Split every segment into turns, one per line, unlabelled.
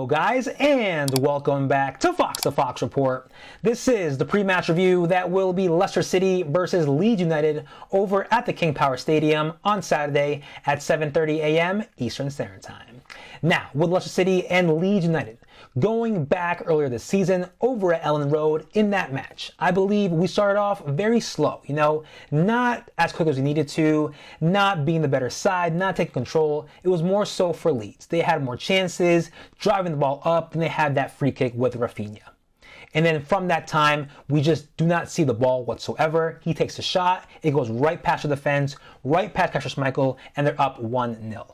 Hello guys, and welcome back to Fox the Fox Report. This is the pre-match review that will be Leicester City versus Leeds United over at the King Power Stadium on Saturday at 7:30 a.m. Eastern Standard Time. Now, with Leicester City and Leeds United going back earlier this season over at Ellen Road in that match, I believe we started off very slow, not as quick as we needed to, not being the better side, not taking control. It was more so for Leeds. They had more chances, driving the ball up, and they had that free kick with Rafinha. And then from that time, we just do not see the ball whatsoever. He takes a shot, it goes right past the defense, right past Kasper Schmeichel, and they're up 1-0.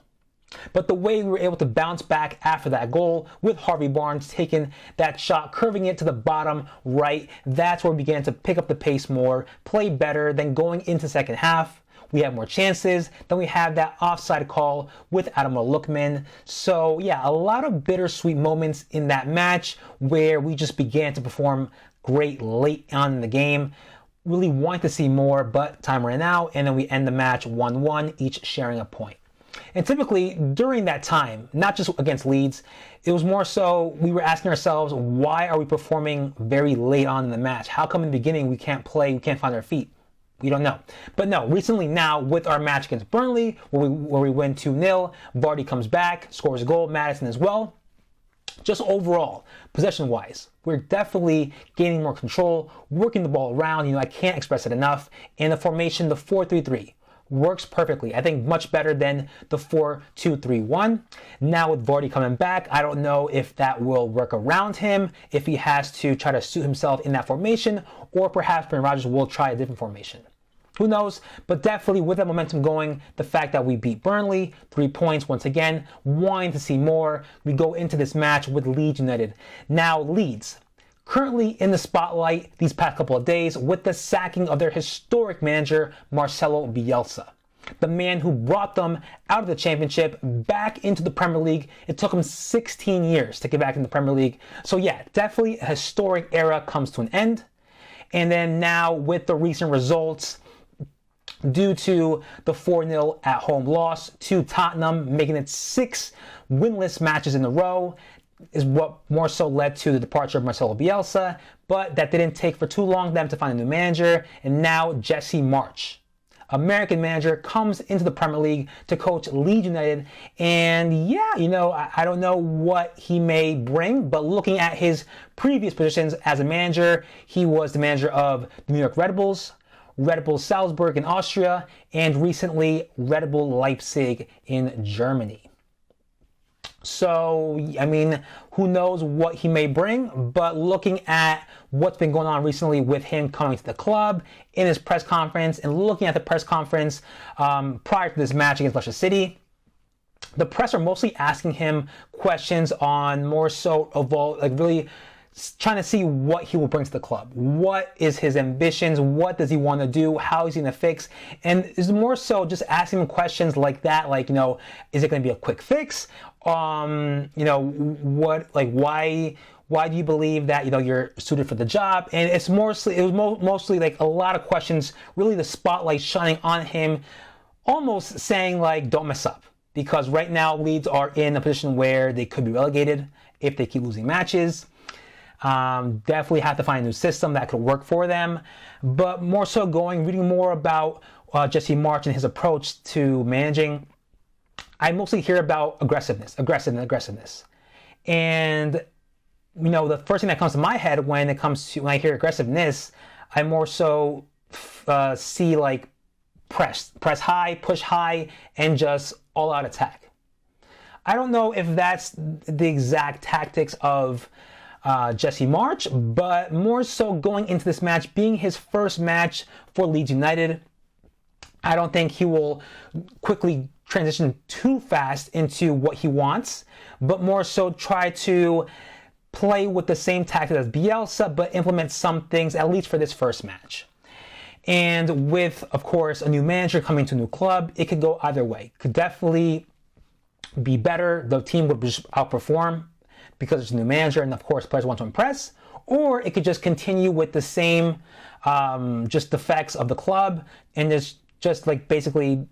But the way we were able to bounce back after that goal with Harvey Barnes taking that shot, curving it to the bottom right, that's where we began to pick up the pace more, play better. Then going into second half, we have more chances. Then we have that offside call with Adam Lookman. So yeah, a lot of bittersweet moments in that match where we just began to perform great late on in the game. Really wanted to see more, but time ran out, and then we end the match 1-1, each sharing a point. And typically during that time, not just against Leeds, it was more so we were asking ourselves, why are we performing very late on in the match? How come in the beginning we can't play, we can't find our feet? We don't know. But no, recently now with our match against Burnley, where we win 2-0, Vardy comes back, scores a goal, Madison as well. Just overall, possession-wise, we're definitely gaining more control, working the ball around. I can't express it enough. And the formation, the 4-3-3. Works perfectly. I think much better than the 4-2-3-1. Now with Vardy coming back, I don't know if that will work around him, if he has to try to suit himself in that formation, or perhaps Brendan Rodgers will try a different formation. Who knows? But definitely with that momentum going, the fact that we beat Burnley, 3 points once again, wanting to see more, we go into this match with Leeds United. Now Leeds, currently in the spotlight these past couple of days with the sacking of their historic manager, Marcelo Bielsa. The man who brought them out of the championship back into the Premier League. It took him 16 years to get back in the Premier League. So yeah, definitely a historic era comes to an end. And then now with the recent results, due to the 4-0 at home loss to Tottenham, making it 6 winless matches in a row, is what more so led to the departure of Marcelo Bielsa, but that didn't take for too long for them to find a new manager, and now Jesse Marsch, American manager, comes into the Premier League to coach Leeds United, and yeah, I don't know what he may bring, but looking at his previous positions as a manager, he was the manager of the New York Red Bulls, Red Bull Salzburg in Austria, and recently Red Bull Leipzig in Germany. So, who knows what he may bring, but looking at what's been going on recently with him coming to the club, in his press conference, and looking at the press conference prior to this match against Leicester City, the press are mostly asking him questions on more so really trying to see what he will bring to the club. What is his ambitions? What does he want to do? How is he going to fix? And it's more so just asking him questions like that, is it going to be a quick fix? Why do you believe that, you're suited for the job? And it was mostly like a lot of questions, really the spotlight shining on him, almost saying don't mess up. Because right now Leeds are in a position where they could be relegated if they keep losing matches. Definitely have to find a new system that could work for them, but more so reading more about Jesse Marsch and his approach to managing. I mostly hear about aggressiveness, and the first thing that comes to my head when I hear aggressiveness, I more so see press high, push high, and just all out attack. I don't know if that's the exact tactics of Jesse Marsch, but more so going into this match, being his first match for Leeds United, I don't think he will quickly transition too fast into what he wants, but more so try to play with the same tactics as Bielsa, but implement some things, at least for this first match. And with, of course, a new manager coming to a new club, it could go either way. Could definitely be better. The team would just outperform because it's a new manager, and of course players want to impress, or it could just continue with the same just defects of the club, and just basically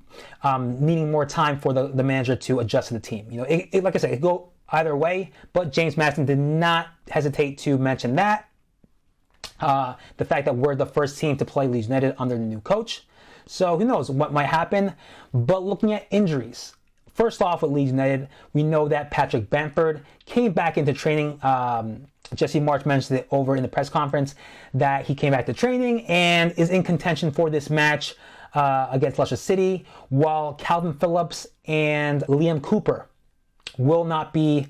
needing more time for the manager to adjust to the team. Like I said, it go either way, but James Maddison did not hesitate to mention that. The fact that we're the first team to play Leeds United under the new coach. So who knows what might happen. But looking at injuries, first off with Leeds United, we know that Patrick Bamford came back into training. Jesse Marsch mentioned it over in the press conference that he came back to training and is in contention for this match against Leicester City, while Calvin Phillips and Liam Cooper will not be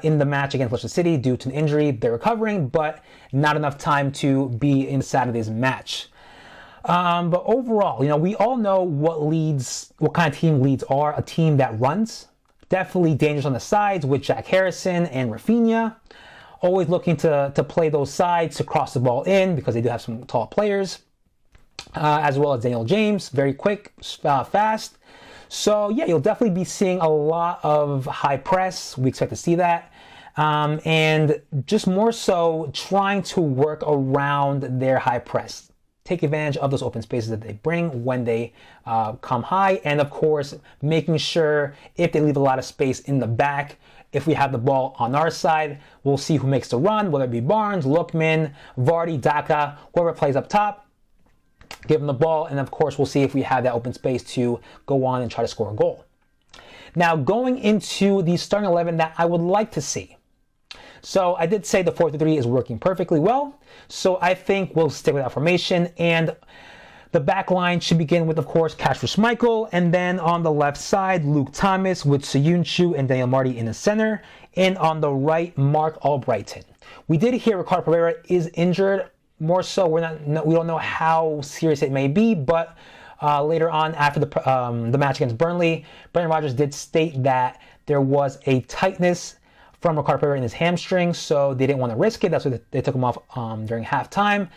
in the match against Leicester City due to an injury. They're recovering, but not enough time to be in Saturday's match. But overall, we all know what kind of team Leeds are. A team that runs, definitely dangerous on the sides with Jack Harrison and Rafinha. Always looking to play those sides to cross the ball in because they do have some tall players, as well as Daniel James, very quick, fast. So yeah, you'll definitely be seeing a lot of high press. We expect to see that. And just more so trying to work around their high press. Take advantage of those open spaces that they bring when they come high. And of course, making sure if they leave a lot of space in the back, if we have the ball on our side, we'll see who makes the run, whether it be Barnes, Lookman, Vardy, Daka, whoever plays up top. Give them the ball, and of course, we'll see if we have that open space to go on and try to score a goal. Now, going into the starting 11 that I would like to see. So I did say the 4-3 is working perfectly well, so I think we'll stick with that formation, and the back line should begin with, of course, Kasper Schmeichel, and then on the left side, Luke Thomas with Soyuncu and Daniel Marty in the center, and on the right, Mark Albrighton. We did hear Ricardo Pereira is injured. More so, we don't know how serious it may be, but later on after the match against Burnley, Brendan Rodgers did state that there was a tightness from Ricardo Pereira in his hamstring, so they didn't want to risk it. That's why they took him off during halftime.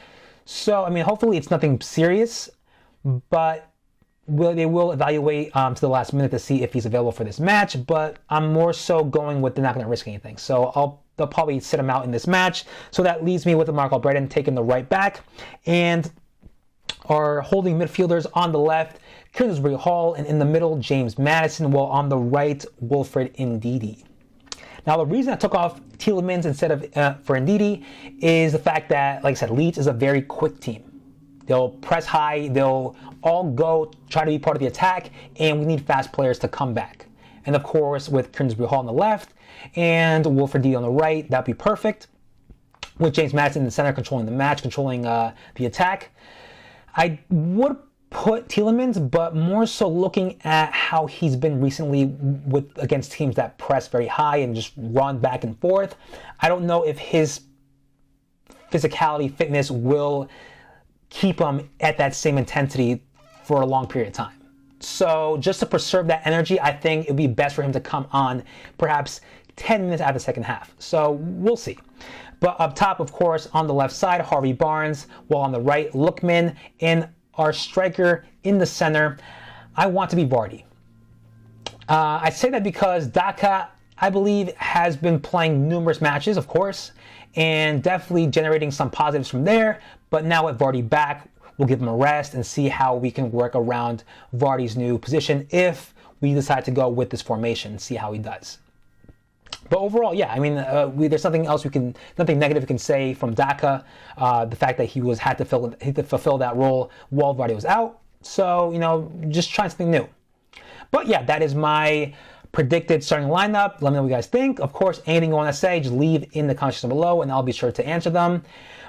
So, I mean, hopefully it's nothing serious, but they will evaluate to the last minute to see if he's available for this match, but I'm more so going with they're not going to risk anything. So they'll probably sit him out in this match. So that leaves me with Mark Albrighton taking the right back, and our holding midfielders on the left, Kingsbury Hall, and in the middle, James Maddison, while on the right, Wilfred Ndidi. Now, the reason I took off Tielemans instead of for Ndidi is the fact that, like I said, Leeds is a very quick team. They'll press high, they'll all go try to be part of the attack, and we need fast players to come back. And of course, with Kingsbury Hall on the left and Wilfred Ndidi on the right, that'd be perfect. With James Maddison in the center controlling the match, controlling the attack. I would put Tielemans, but more so looking at how he's been recently against teams that press very high and just run back and forth. I don't know if his physicality, fitness will keep him at that same intensity for a long period of time. So just to preserve that energy, I think it would be best for him to come on perhaps 10 minutes out of the second half. So we'll see. But up top, of course, on the left side, Harvey Barnes, while on the right, Lookman, and our striker in the center, I want to be Vardy. I say that because Daka, I believe, has been playing numerous matches, of course, and definitely generating some positives from there. But now with Vardy back, we'll give him a rest and see how we can work around Vardy's new position if we decide to go with this formation and see how he does. But overall, yeah, I mean, there's nothing negative we can say from Daka. The fact that he had to fulfill that role while Vardy was out. So, just trying something new. But yeah, that is my predicted starting lineup. Let me know what you guys think. Of course, anything you want to say, just leave in the comment section below and I'll be sure to answer them.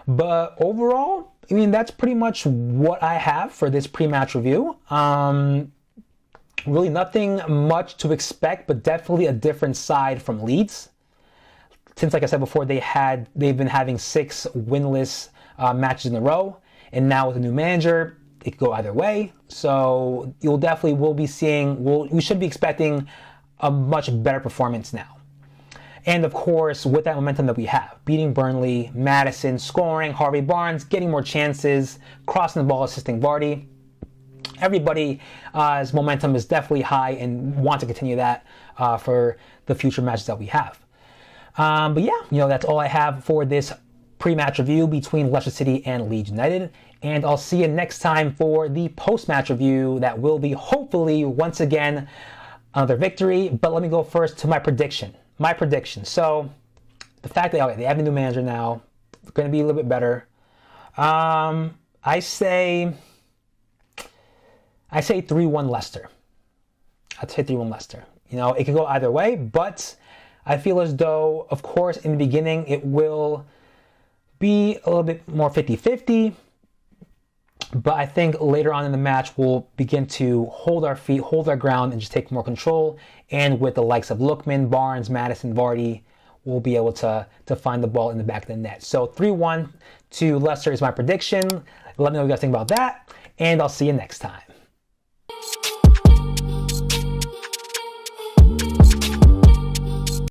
But overall, I mean, that's pretty much what I have for this pre-match review. Really nothing much to expect, but definitely a different side from Leeds. Since, like I said before, they've been having 6 winless matches in a row, and now with a new manager, it could go either way. So we should be expecting a much better performance now. And of course, with that momentum that we have, beating Burnley, Maddison, scoring, Harvey Barnes, getting more chances, crossing the ball, assisting Vardy. Everybody's momentum is definitely high and want to continue that for the future matches that we have. But yeah, that's all I have for this pre-match review between Leicester City and Leeds United. And I'll see you next time for the post-match review that will be hopefully once again another victory. But let me go first to my prediction my prediction. So the fact that they have a new manager now, they're going to be a little bit better. I say 3-1 Leicester. I'd say 3-1 Leicester. You know, it could go either way, but I feel as though, of course, in the beginning, it will be a little bit more 50-50. But I think later on in the match, we'll begin to hold our feet, hold our ground, and just take more control. And with the likes of Lookman, Barnes, Madison, Vardy, we'll be able to find the ball in the back of the net. So 3-1 to Leicester is my prediction. Let me know what you guys think about that, and I'll see you next time.